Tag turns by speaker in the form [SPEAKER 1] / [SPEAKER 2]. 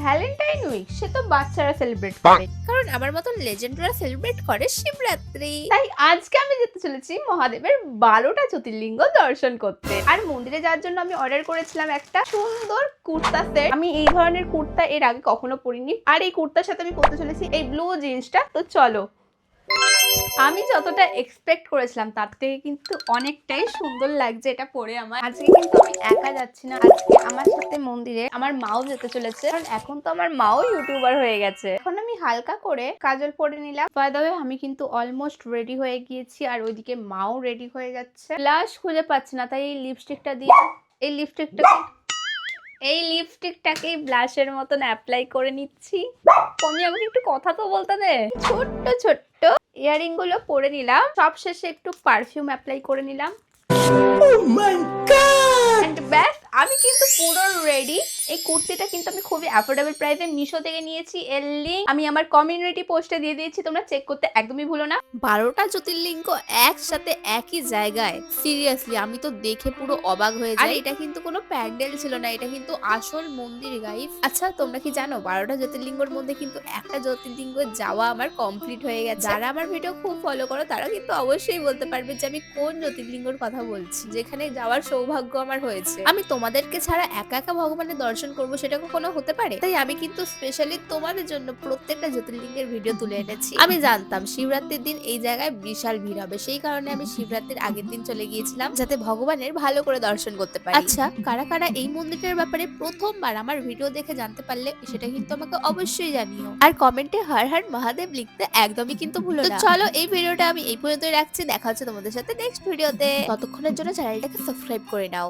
[SPEAKER 1] Valentine week সে তো বাচ্চারা celebrate করে,
[SPEAKER 2] কারণ আমার মতন লেজেন্ডরা সেলিব্রেট করে শিবরাত্রি।
[SPEAKER 1] তাই আজকে আমি যেতে চলেছি মহাদেবের 12টা জ্যোতির্লিঙ্গ দর্শন করতে। আর মন্দিরে যাওয়ার জন্য আমি অর্ডার করেছিলাম একটা সুন্দর কুর্তা সেট। আমি এই ধরনের কুর্তা এর আগে কখনো পরিনি, আর এই কুর্তার সাথে আমি পরতে চলেছি এই ব্লু জিন্সটা। তো চলো, আমি যতটা এক্সপেক্ট করেছিলাম তার থেকে কিন্তু অনেকটাই সুন্দর লাগছে এটা পরে আমার। আজকে কিন্তু আমি একা যাচ্ছি না, আজকে আমার সাথে মন্দিরে আমার মাও যেতে চলেছে, কারণ এখন তো আমার মাও ইউটিউবার হয়ে গেছে। এখন আমি হালকা করে কাজল পরে নিলাম। বাই দ্য ওয়ে, আমি কিন্তু অলমোস্ট রেডি হয়ে গিয়েছি, আর ওইদিকে মাও রেডি হয়ে যাচ্ছে। ব্লাশ খুঁজে পাচ্ছি না, তাই এই লিপস্টিকটাকে ব্লাশের মতন অ্যাপ্লাই করে নিচ্ছি। আমি আমাকে একটু কথা তো বলতে দে। ছোট্ট ছোট্ট ইয়ারিং গুলো পরে নিলাম, সব শেষে একটু পারফিউম অ্যাপ্লাই করে নিলাম। এন্ড ব্যাস, আমি কিন্তু পুরো রেডি। এই কুর্তিটা কিন্তু আমি খুবই অ্যাফোর্ডেবল প্রাইসে মিশো থেকে নিয়েছি। এর লিংক আমি আমার কমিউনিটি পোস্টে দিয়ে দিয়েছি, তোমরা চেক করতে একদমই ভুলো না।
[SPEAKER 2] 12টা জ্যোতির্লিঙ্গ একসাথে একই জায়গায়, সিরিয়াসলি আমি তো দেখে পুরো অবাক হয়ে যাই। আর এটা কিন্তু কোনো প্যান্ডেল ছিল না, এটা কিন্তু আসল মন্দির গাইস। আচ্ছা, তোমরা কি জানো 12টা জ্যোতির্লিঙ্গের মধ্যে কিন্তু একটা জ্যোতির্লিঙ্গ যাওয়া আমার কমপ্লিট হয়ে গেছে। যারা আমার ভিডিও খুব ফলো করো তারা কিন্তু অবশ্যই বলতে পারবে যে আমি কোন জ্যোতির্লিঙ্গের কথা বলছি, যেখানে যাওয়ার সৌভাগ্য আমার হয়েছে। আমি তোমাদেরকে ছাড়া একা একা ভগবানের দর্শন করবো, সেটা কখনো হতে পারে? তাই আমি কিন্তু স্পেশালি তোমাদের জন্য প্রত্যেকটা জ্যোতির্লিঙ্গের ভিডিও তুলে এনেছি। আমি জানতাম শিবরাত্রির দিন এই জায়গায় বিশাল ভিড় হবে, সেই কারণে আমি শিবরাত্রির আগের দিন চলে গিয়েছিলাম, যাতে ভগবানের ভালো করে দর্শন করতে পারি। আচ্ছা, কারা কারা এই মন্দিরটার ব্যাপারে প্রথমবার আমার ভিডিও দেখে জানতে পারলে সেটা কিন্তু আমাকে অবশ্যই জানিও, আর কমেন্টে হর হর মহাদেব লিখতে একদমই কিন্তু ভুলো না। চলো, এই ভিডিওটা আমি এই পর্যন্তই রাখছি, দেখা হচ্ছে তোমাদের সাথে নেক্সট ভিডিওতে। ততক্ষণের জন্য চ্যানেলটাকে সাবস্ক্রাইব করে নাও।